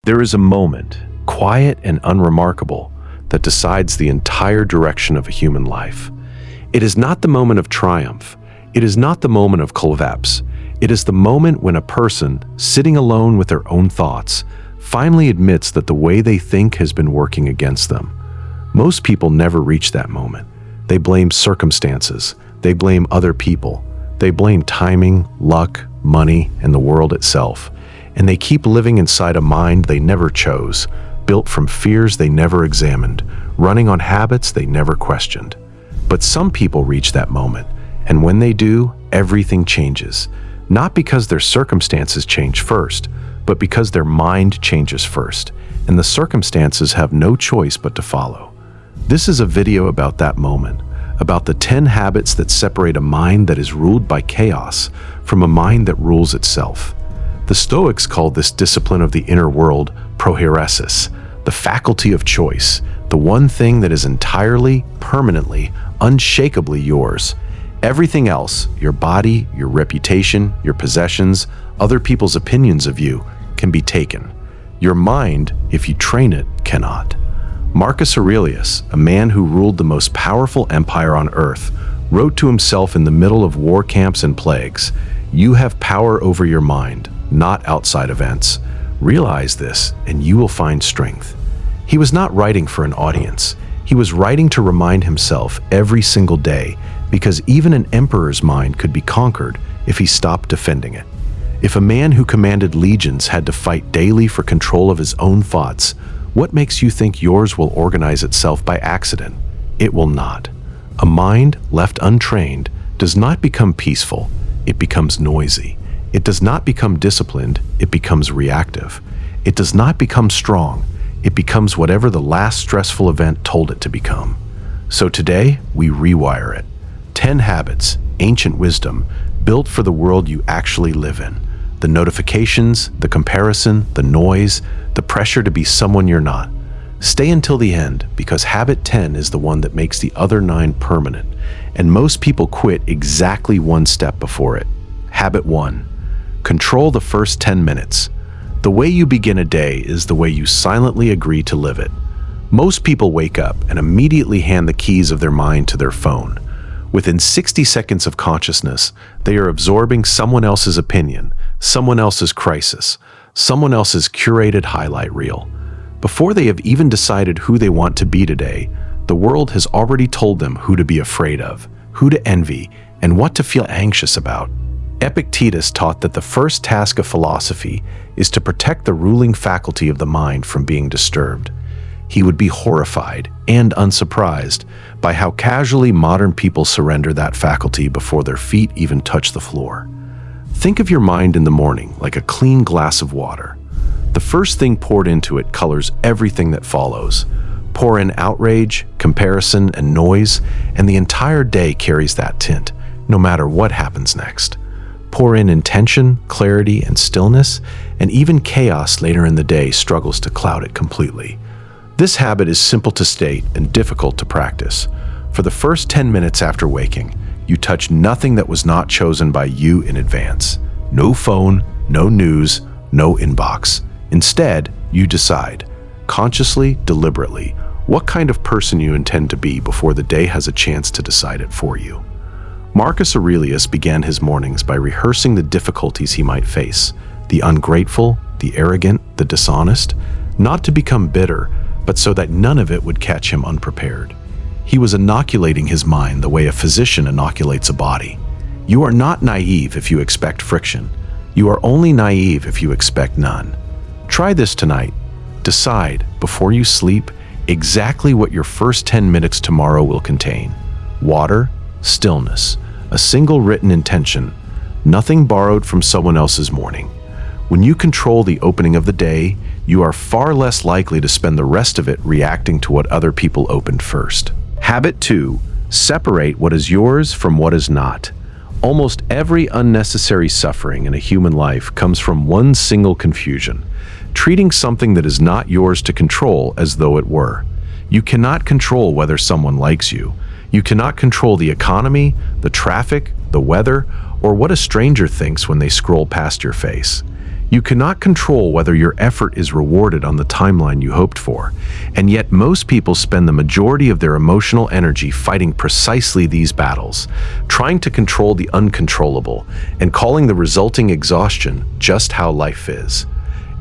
There is a moment, quiet and unremarkable, that decides the entire direction of a human life. It is not the moment of triumph. It is not the moment of collapse. It is the moment when a person, sitting alone with their own thoughts, finally admits that the way they think has been working against them. Most people never reach that moment. They blame circumstances. They blame other people. They blame timing, luck, money, and the world itself. And they keep living inside a mind they never chose, built from fears they never examined, running on habits they never questioned. But some people reach that moment, and when they do, everything changes. Not because their circumstances change first, but because their mind changes first, and the circumstances have no choice but to follow. This is a video about that moment, about the 10 habits that separate a mind that is ruled by chaos from a mind that rules itself. The Stoics called this discipline of the inner world prohairesis, the faculty of choice, the one thing that is entirely, permanently, unshakably yours. Everything else, your body, your reputation, your possessions, other people's opinions of you, can be taken. Your mind, if you train it, cannot. Marcus Aurelius, a man who ruled the most powerful empire on earth, wrote to himself in the middle of war camps and plagues, "You have power over your mind, not outside events. Realize this, and you will find strength." He was not writing for an audience. He was writing to remind himself every single day, because even an emperor's mind could be conquered if he stopped defending it. If a man who commanded legions had to fight daily for control of his own thoughts, what makes you think yours will organize itself by accident? It will not. A mind left untrained does not become peaceful, it becomes noisy. It does not become disciplined, it becomes reactive. It does not become strong, it becomes whatever the last stressful event told it to become. So today, we rewire it. 10 habits, ancient wisdom, built for the world you actually live in. The notifications, the comparison, the noise, the pressure to be someone you're not. Stay until the end, because habit 10 is the one that makes the other 9 permanent, and most people quit exactly one step before it. Habit 1. Control the first 10 minutes. The way you begin a day is the way you silently agree to live it. Most people wake up and immediately hand the keys of their mind to their phone. Within 60 seconds of consciousness, they are absorbing someone else's opinion, someone else's crisis, someone else's curated highlight reel. Before they have even decided who they want to be today, the world has already told them who to be afraid of, who to envy, and what to feel anxious about. Epictetus taught that the first task of philosophy is to protect the ruling faculty of the mind from being disturbed. He would be horrified and unsurprised by how casually modern people surrender that faculty before their feet even touch the floor. Think of your mind in the morning like a clean glass of water. The first thing poured into it colors everything that follows. Pour in outrage, comparison, and noise, and the entire day carries that tint, no matter what happens next. Pour in intention, clarity, and stillness, and even chaos later in the day struggles to cloud it completely. This habit is simple to state and difficult to practice. For the first 10 minutes after waking, you touch nothing that was not chosen by you in advance. No phone, no news, no inbox. Instead, you decide, consciously, deliberately, what kind of person you intend to be before the day has a chance to decide it for you. Marcus Aurelius began his mornings by rehearsing the difficulties he might face, the ungrateful, the arrogant, the dishonest, not to become bitter, but so that none of it would catch him unprepared. He was inoculating his mind the way a physician inoculates a body. You are not naive if you expect friction. You are only naive if you expect none. Try this tonight. Decide, before you sleep, exactly what your first 10 minutes tomorrow will contain. Water, stillness, a single written intention, nothing borrowed from someone else's morning. When you control the opening of the day, you are far less likely to spend the rest of it reacting to what other people opened first. Habit 2. Separate what is yours from what is not. Almost every unnecessary suffering in a human life comes from one single confusion: treating something that is not yours to control as though it were. You cannot control whether someone likes you. You cannot control the economy, the traffic, the weather, or what a stranger thinks when they scroll past your face. You cannot control whether your effort is rewarded on the timeline you hoped for, and yet most people spend the majority of their emotional energy fighting precisely these battles, trying to control the uncontrollable, and calling the resulting exhaustion just how life is.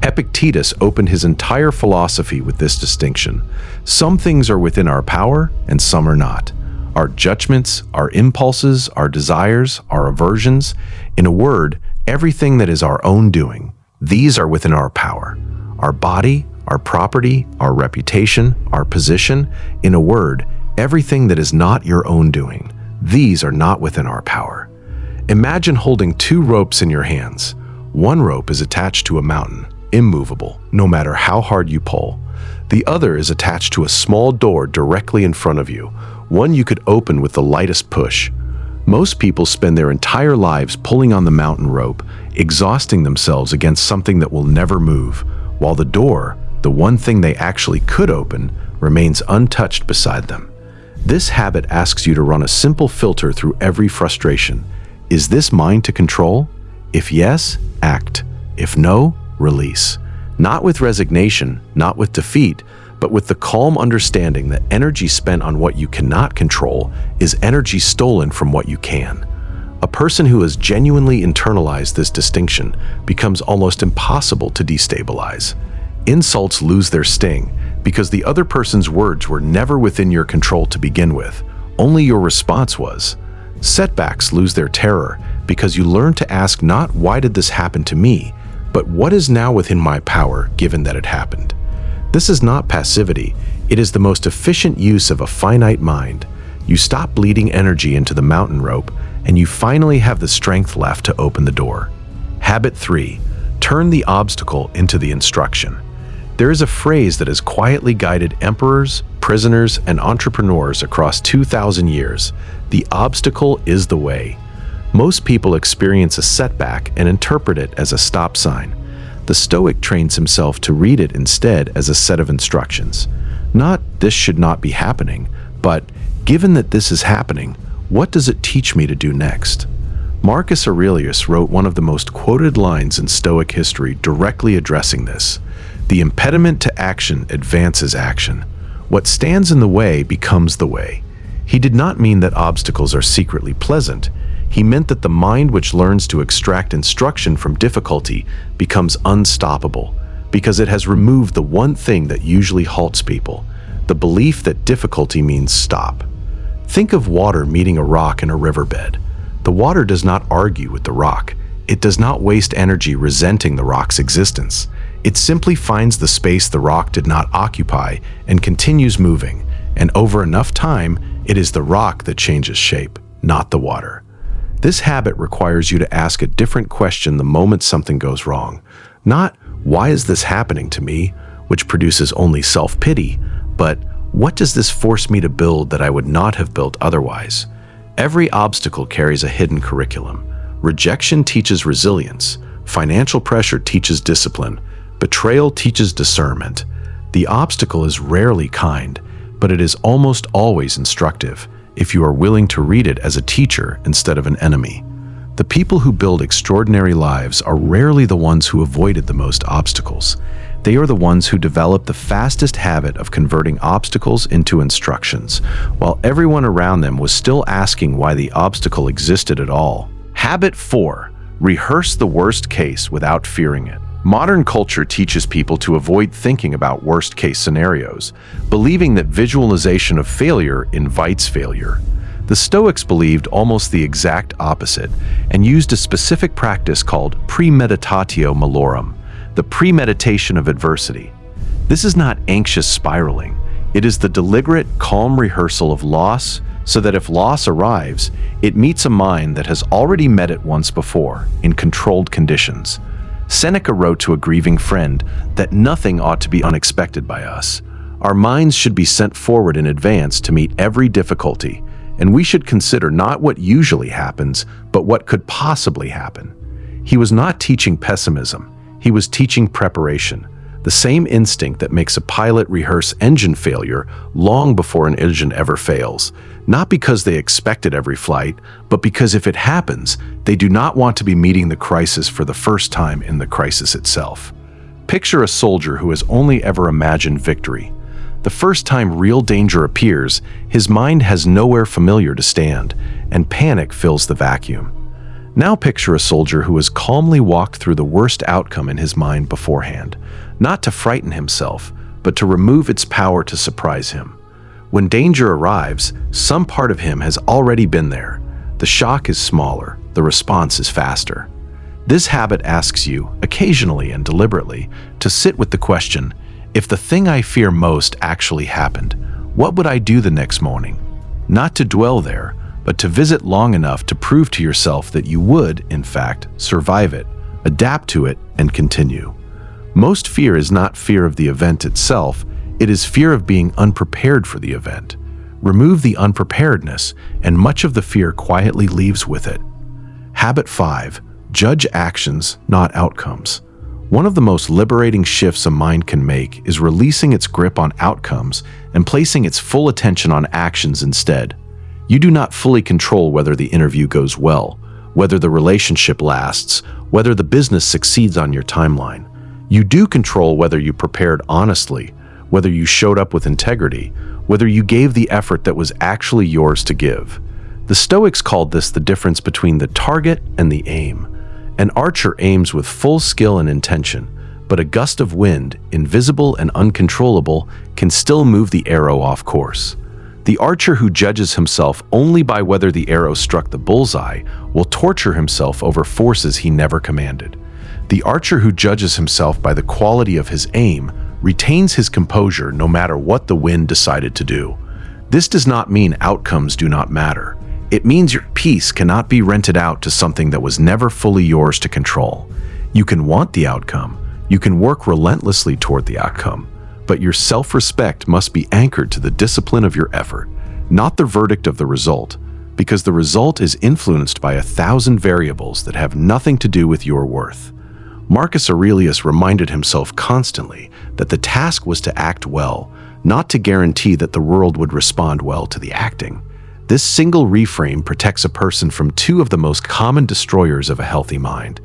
Epictetus opened his entire philosophy with this distinction. Some things are within our power, and some are not. Our judgments, our impulses, our desires, our aversions, in a word, everything that is our own doing. These are within our power. Our body, our property, our reputation, our position, in a word, everything that is not your own doing. These are not within our power. Imagine holding two ropes in your hands. One rope is attached to a mountain, immovable, no matter how hard you pull. The other is attached to a small door directly in front of you, one you could open with the lightest push. Most people spend their entire lives pulling on the mountain rope, exhausting themselves against something that will never move, while the door, the one thing they actually could open, remains untouched beside them. This habit asks you to run a simple filter through every frustration. Is this mine to control? If yes, act. If no, release. Not with resignation, not with defeat, but with the calm understanding that energy spent on what you cannot control is energy stolen from what you can. A person who has genuinely internalized this distinction becomes almost impossible to destabilize. Insults lose their sting because the other person's words were never within your control to begin with. Only your response was. Setbacks lose their terror because you learn to ask not "why did this happen to me?" but "what is now within my power given that it happened?" This is not passivity. It is the most efficient use of a finite mind. You stop bleeding energy into the mountain rope, and you finally have the strength left to open the door. Habit 3. Turn the obstacle into the instruction. There is a phrase that has quietly guided emperors, prisoners, and entrepreneurs across 2,000 years. The obstacle is the way. Most people experience a setback and interpret it as a stop sign. The Stoic trains himself to read it instead as a set of instructions. Not "this should not be happening," but "given that this is happening, what does it teach me to do next?" Marcus Aurelius wrote one of the most quoted lines in Stoic history directly addressing this. The impediment to action advances action. What stands in the way becomes the way. He did not mean that obstacles are secretly pleasant. He meant that the mind which learns to extract instruction from difficulty becomes unstoppable because it has removed the one thing that usually halts people, the belief that difficulty means stop. Think of water meeting a rock in a riverbed. The water does not argue with the rock. It does not waste energy resenting the rock's existence. It simply finds the space the rock did not occupy and continues moving, and over enough time, it is the rock that changes shape, not the water. This habit requires you to ask a different question the moment something goes wrong. Not, "Why is this happening to me?" which produces only self-pity, but "What does this force me to build that I would not have built otherwise?" Every obstacle carries a hidden curriculum. Rejection teaches resilience. Financial pressure teaches discipline. Betrayal teaches discernment. The obstacle is rarely kind, but it is almost always instructive if you are willing to read it as a teacher instead of an enemy. The people who build extraordinary lives are rarely the ones who avoided the most obstacles. They are the ones who develop the fastest habit of converting obstacles into instructions, while everyone around them was still asking why the obstacle existed at all. Habit 4. Rehearse the worst case without fearing it. Modern culture teaches people to avoid thinking about worst-case scenarios, believing that visualization of failure invites failure. The Stoics believed almost the exact opposite and used a specific practice called premeditatio malorum, the premeditation of adversity. This is not anxious spiraling. It is the deliberate, calm rehearsal of loss so that if loss arrives, it meets a mind that has already met it once before in controlled conditions. Seneca wrote to a grieving friend that nothing ought to be unexpected by us. Our minds should be sent forward in advance to meet every difficulty, and we should consider not what usually happens, but what could possibly happen. He was not teaching pessimism. He was teaching preparation. the same instinct that makes a pilot rehearse engine failure long before an engine ever fails, not because they expected every flight, but because if it happens, they do not want to be meeting the crisis for the first time in the crisis itself. Picture a soldier who has only ever imagined victory. The first time real danger appears, his mind has nowhere familiar to stand, and panic fills the vacuum. Now picture a soldier who has calmly walked through the worst outcome in his mind beforehand, not to frighten himself, but to remove its power to surprise him. When danger arrives, some part of him has already been there. The shock is smaller, the response is faster. This habit asks you, occasionally and deliberately, to sit with the question, if the thing I fear most actually happened, what would I do the next morning? Not to dwell there, but to visit long enough to prove to yourself that you would, in fact, survive it, adapt to it, and continue. Most fear is not fear of the event itself, it is fear of being unprepared for the event. Remove the unpreparedness, and much of the fear quietly leaves with it. Habit 5. Judge actions, not outcomes. One of the most liberating shifts a mind can make is releasing its grip on outcomes and placing its full attention on actions instead. You do not fully control whether the interview goes well, whether the relationship lasts, whether the business succeeds on your timeline. You do control whether you prepared honestly, whether you showed up with integrity, whether you gave the effort that was actually yours to give. The Stoics called this the difference between the target and the aim. An archer aims with full skill and intention, but a gust of wind, invisible and uncontrollable, can still move the arrow off course. The archer who judges himself only by whether the arrow struck the bullseye will torture himself over forces he never commanded. The archer who judges himself by the quality of his aim retains his composure no matter what the wind decided to do. This does not mean outcomes do not matter. It means your peace cannot be rented out to something that was never fully yours to control. You can want the outcome. You can work relentlessly toward the outcome. But your self-respect must be anchored to the discipline of your effort, not the verdict of the result, because the result is influenced by 1,000 variables that have nothing to do with your worth. Marcus Aurelius reminded himself constantly that the task was to act well, not to guarantee that the world would respond well to the acting. This single reframe protects a person from two of the most common destroyers of a healthy mind: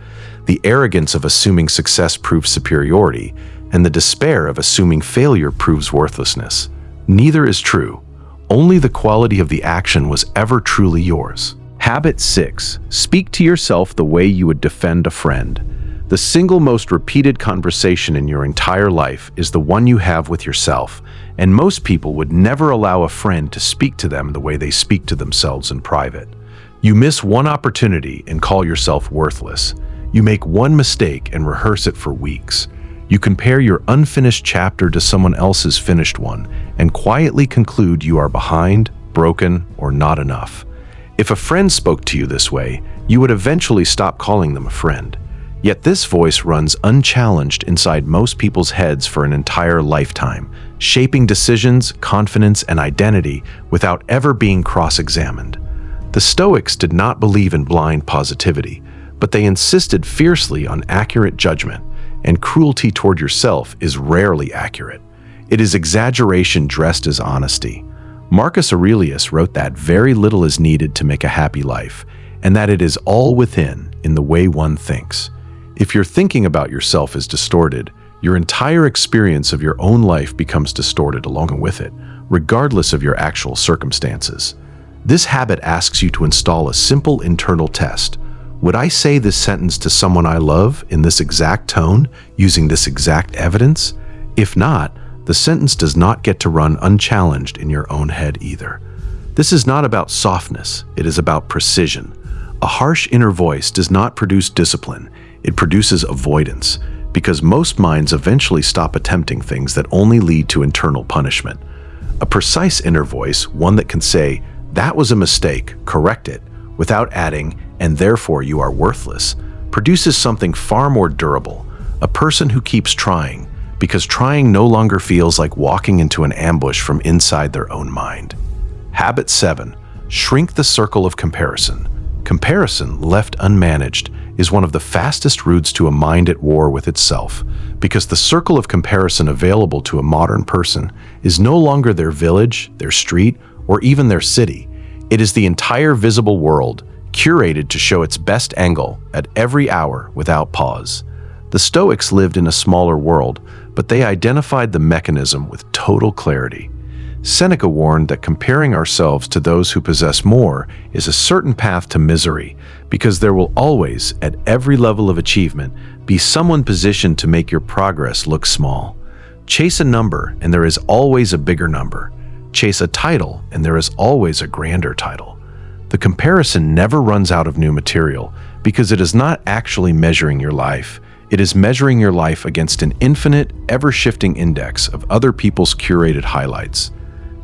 the arrogance of assuming success proves superiority, and the despair of assuming failure proves worthlessness. Neither is true. Only the quality of the action was ever truly yours. Habit 6. Speak to yourself the way you would defend a friend. The single most repeated conversation in your entire life is the one you have with yourself, and most people would never allow a friend to speak to them the way they speak to themselves in private. You miss one opportunity and call yourself worthless. You make one mistake and rehearse it for weeks. You compare your unfinished chapter to someone else's finished one and quietly conclude you are behind, broken, or not enough. If a friend spoke to you this way, you would eventually stop calling them a friend. Yet this voice runs unchallenged inside most people's heads for an entire lifetime, shaping decisions, confidence, and identity without ever being cross-examined. The Stoics did not believe in blind positivity, but they insisted fiercely on accurate judgment, and cruelty toward yourself is rarely accurate. It is exaggeration dressed as honesty. Marcus Aurelius wrote that very little is needed to make a happy life, and that it is all within, in the way one thinks. If your thinking about yourself is distorted, your entire experience of your own life becomes distorted along with it, regardless of your actual circumstances. This habit asks you to install a simple internal test. Would I say this sentence to someone I love in this exact tone, using this exact evidence? If not, the sentence does not get to run unchallenged in your own head either. This is not about softness, it is about precision. A harsh inner voice does not produce discipline, it produces avoidance, because most minds eventually stop attempting things that only lead to internal punishment. A precise inner voice, one that can say, "That was a mistake, correct it," without adding, "and therefore you are worthless," produces something far more durable, a person who keeps trying, because trying no longer feels like walking into an ambush from inside their own mind. Habit 7. Shrink the circle of comparison. Comparison, left unmanaged, is one of the fastest routes to a mind at war with itself, because the circle of comparison available to a modern person is no longer their village, their street, or even their city. It is the entire visible world, curated to show its best angle at every hour without pause. The Stoics lived in a smaller world, but they identified the mechanism with total clarity. Seneca warned that comparing ourselves to those who possess more is a certain path to misery, because there will always, at every level of achievement, be someone positioned to make your progress look small. Chase a number, and there is always a bigger number. Chase a title, and there is always a grander title. The comparison never runs out of new material, because it is not actually measuring your life. It is measuring your life against an infinite, ever-shifting index of other people's curated highlights.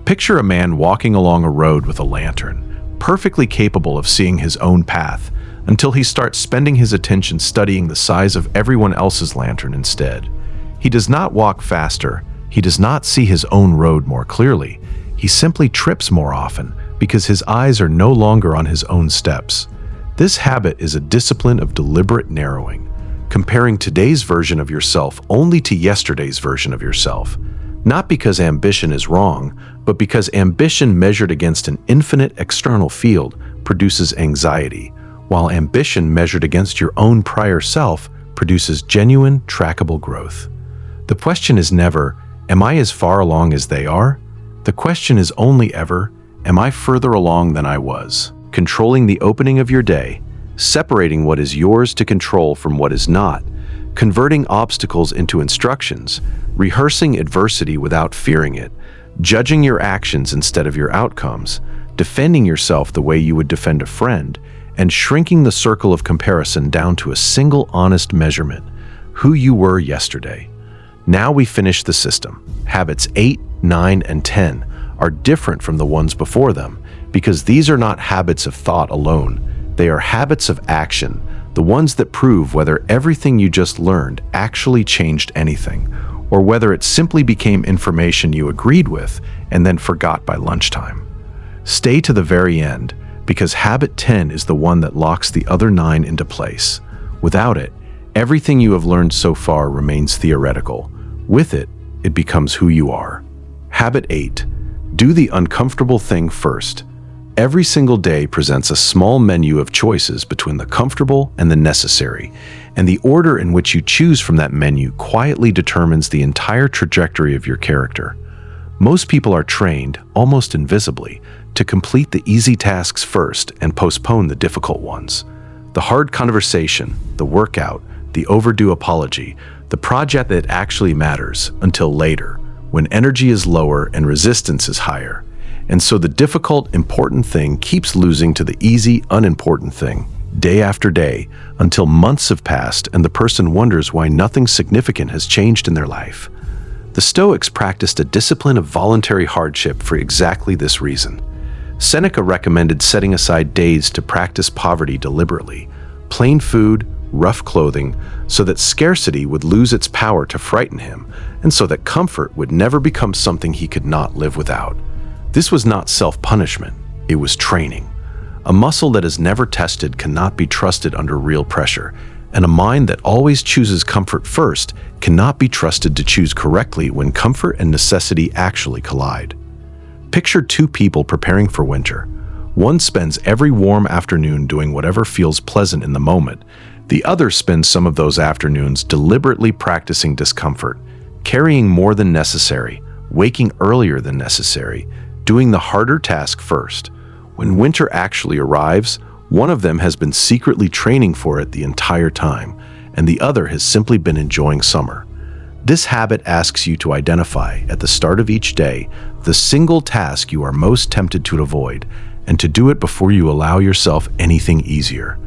Picture a man walking along a road with a lantern, perfectly capable of seeing his own path, until he starts spending his attention studying the size of everyone else's lantern instead. He does not walk faster, he does not see his own road more clearly, he simply trips more often because his eyes are no longer on his own steps. This habit is a discipline of deliberate narrowing, comparing today's version of yourself only to yesterday's version of yourself. Not because ambition is wrong, but because ambition measured against an infinite external field produces anxiety, while ambition measured against your own prior self produces genuine, trackable growth. The question is never, am I as far along as they are? The question is only ever, am I further along than I was? Controlling the opening of your day, separating what is yours to control from what is not, converting obstacles into instructions, rehearsing adversity without fearing it, judging your actions instead of your outcomes, defending yourself the way you would defend a friend, and shrinking the circle of comparison down to a single honest measurement, who you were yesterday. Now we finish the system. Habits 8, 9, and 10 are different from the ones before them, because these are not habits of thought alone. They are habits of action, the ones that prove whether everything you just learned actually changed anything, or whether it simply became information you agreed with and then forgot by lunchtime. Stay to the very end, because habit 10 is the one that locks the other 9 into place. Without it, everything you have learned so far remains theoretical. With it, it becomes who you are. Habit 8. Do the uncomfortable thing first. Every single day presents a small menu of choices between the comfortable and the necessary, and the order in which you choose from that menu quietly determines the entire trajectory of your character. Most people are trained, almost invisibly, to complete the easy tasks first and postpone the difficult ones. The hard conversation, the workout, the overdue apology, the project that actually matters until later, when energy is lower and resistance is higher. And so the difficult, important thing keeps losing to the easy, unimportant thing, day after day, until months have passed and the person wonders why nothing significant has changed in their life. The Stoics practiced a discipline of voluntary hardship for exactly this reason. Seneca recommended setting aside days to practice poverty deliberately, plain food, rough clothing, so that scarcity would lose its power to frighten him, and so that comfort would never become something he could not live without. This was not self-punishment, it was training. A muscle that is never tested cannot be trusted under real pressure, and a mind that always chooses comfort first cannot be trusted to choose correctly when comfort and necessity actually collide. Picture two people preparing for winter. One spends every warm afternoon doing whatever feels pleasant in the moment. The other spends some of those afternoons deliberately practicing discomfort, carrying more than necessary, waking earlier than necessary, doing the harder task first. When winter actually arrives, one of them has been secretly training for it the entire time, and the other has simply been enjoying summer. This habit asks you to identify, at the start of each day, the single task you are most tempted to avoid, and to do it before you allow yourself anything easier.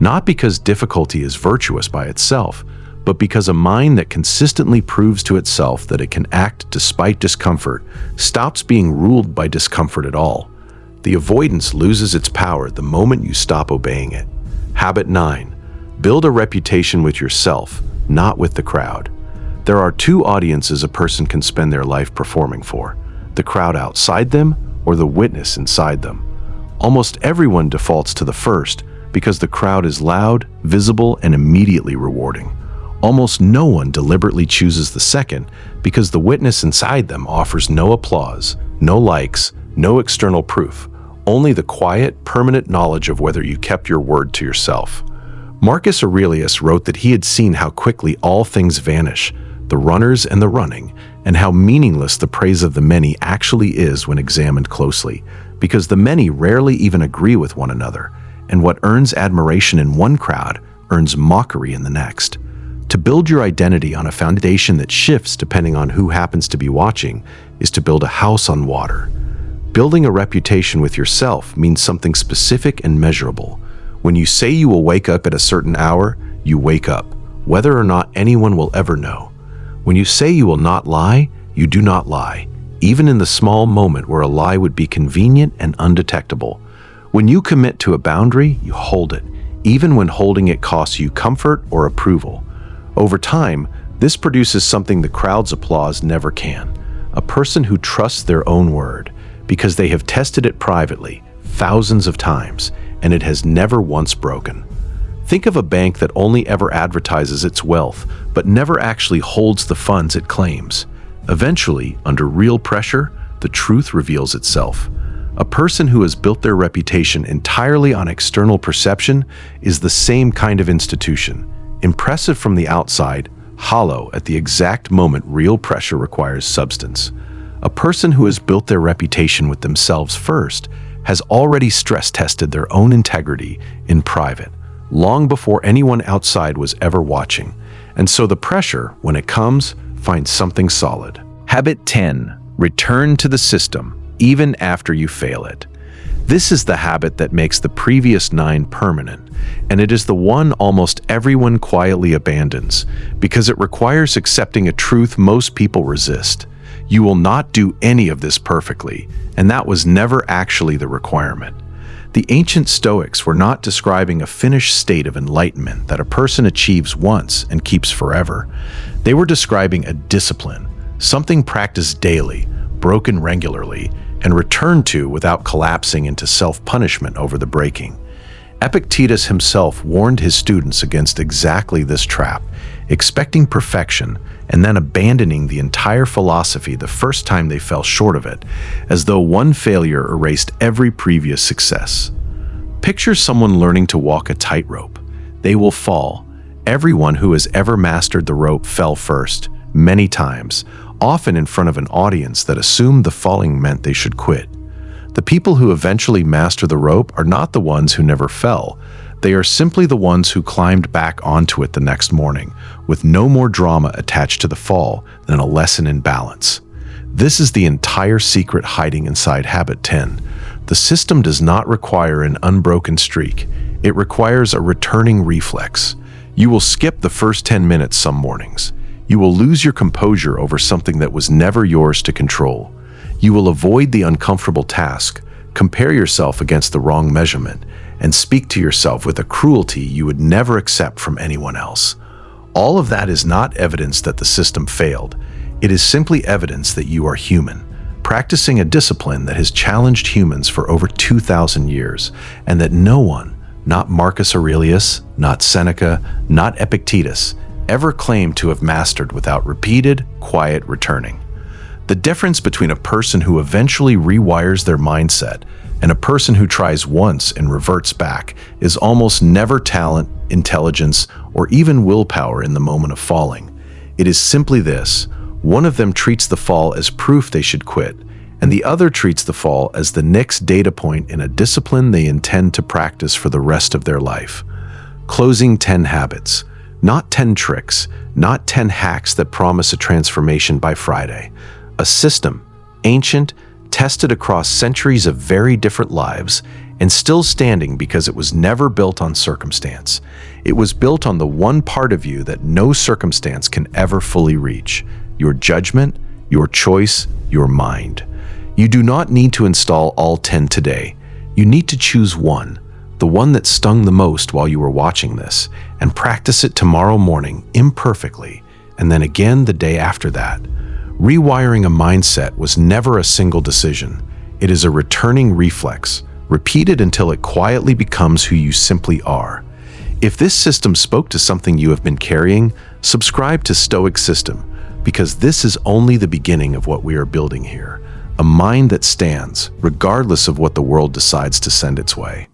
Not because difficulty is virtuous by itself, but because a mind that consistently proves to itself that it can act despite discomfort stops being ruled by discomfort at all. The avoidance loses its power the moment you stop obeying it. Habit 9. Build a reputation with yourself, not with the crowd. There are two audiences a person can spend their life performing for: the crowd outside them or the witness inside them. Almost everyone defaults to the first, because the crowd is loud, visible, and immediately rewarding. Almost no one deliberately chooses the second because the witness inside them offers no applause, no likes, no external proof, only the quiet, permanent knowledge of whether you kept your word to yourself. Marcus Aurelius wrote that he had seen how quickly all things vanish, the runners and the running, and how meaningless the praise of the many actually is when examined closely, because the many rarely even agree with one another, and what earns admiration in one crowd earns mockery in the next. To build your identity on a foundation that shifts depending on who happens to be watching is to build a house on water. Building a reputation with yourself means something specific and measurable. When you say you will wake up at a certain hour, you wake up, whether or not anyone will ever know. When you say you will not lie, you do not lie, even in the small moment where a lie would be convenient and undetectable. When you commit to a boundary, you hold it, even when holding it costs you comfort or approval. Over time, this produces something the crowd's applause never can: a person who trusts their own word, because they have tested it privately, thousands of times, and it has never once broken. Think of a bank that only ever advertises its wealth, but never actually holds the funds it claims. Eventually, under real pressure, the truth reveals itself. A person who has built their reputation entirely on external perception is the same kind of institution. Impressive from the outside, hollow at the exact moment real pressure requires substance. A person who has built their reputation with themselves first has already stress-tested their own integrity in private, long before anyone outside was ever watching. And so the pressure, when it comes, finds something solid. Habit 10. Return to the system, even after you fail it. This is the habit that makes the previous 9 permanent, and it is the one almost everyone quietly abandons, because it requires accepting a truth most people resist. You will not do any of this perfectly, and that was never actually the requirement. The ancient Stoics were not describing a finished state of enlightenment that a person achieves once and keeps forever. They were describing a discipline, something practiced daily, broken regularly, and returned to without collapsing into self-punishment over the breaking. Epictetus himself warned his students against exactly this trap, expecting perfection and then abandoning the entire philosophy the first time they fell short of it, as though one failure erased every previous success. Picture someone learning to walk a tightrope. They will fall. Everyone who has ever mastered the rope fell first, many times, often in front of an audience that assumed the falling meant they should quit. The people who eventually master the rope are not the ones who never fell. They are simply the ones who climbed back onto it the next morning, with no more drama attached to the fall than a lesson in balance. This is the entire secret hiding inside Habit 10. The system does not require an unbroken streak. It requires a returning reflex. You will skip the first 10 minutes some mornings. You will lose your composure over something that was never yours to control. You will avoid the uncomfortable task, compare yourself against the wrong measurement, and speak to yourself with a cruelty you would never accept from anyone else. All of that is not evidence that the system failed. It is simply evidence that you are human, practicing a discipline that has challenged humans for over 2,000 years, and that no one, not Marcus Aurelius, not Seneca, not Epictetus, ever claimed to have mastered without repeated, quiet returning. The difference between a person who eventually rewires their mindset and a person who tries once and reverts back is almost never talent, intelligence, or even willpower in the moment of falling. It is simply this: one of them treats the fall as proof they should quit, and the other treats the fall as the next data point in a discipline they intend to practice for the rest of their life. Closing 10 habits. Not 10 tricks, not 10 hacks that promise a transformation by Friday. A system, ancient, tested across centuries of very different lives, and still standing because it was never built on circumstance. It was built on the one part of you that no circumstance can ever fully reach: your judgment, your choice, your mind. You do not need to install all 10 today. You need to choose one, the one that stung the most while you were watching this, and practice it tomorrow morning imperfectly, and then again the day after that. Rewiring a mindset was never a single decision. It is a returning reflex, Repeat it until it quietly becomes who you simply are. If this system spoke to something you have been carrying, subscribe to Stoic System, because this is only the beginning of what we are building here. A mind that stands, regardless of what the world decides to send its way.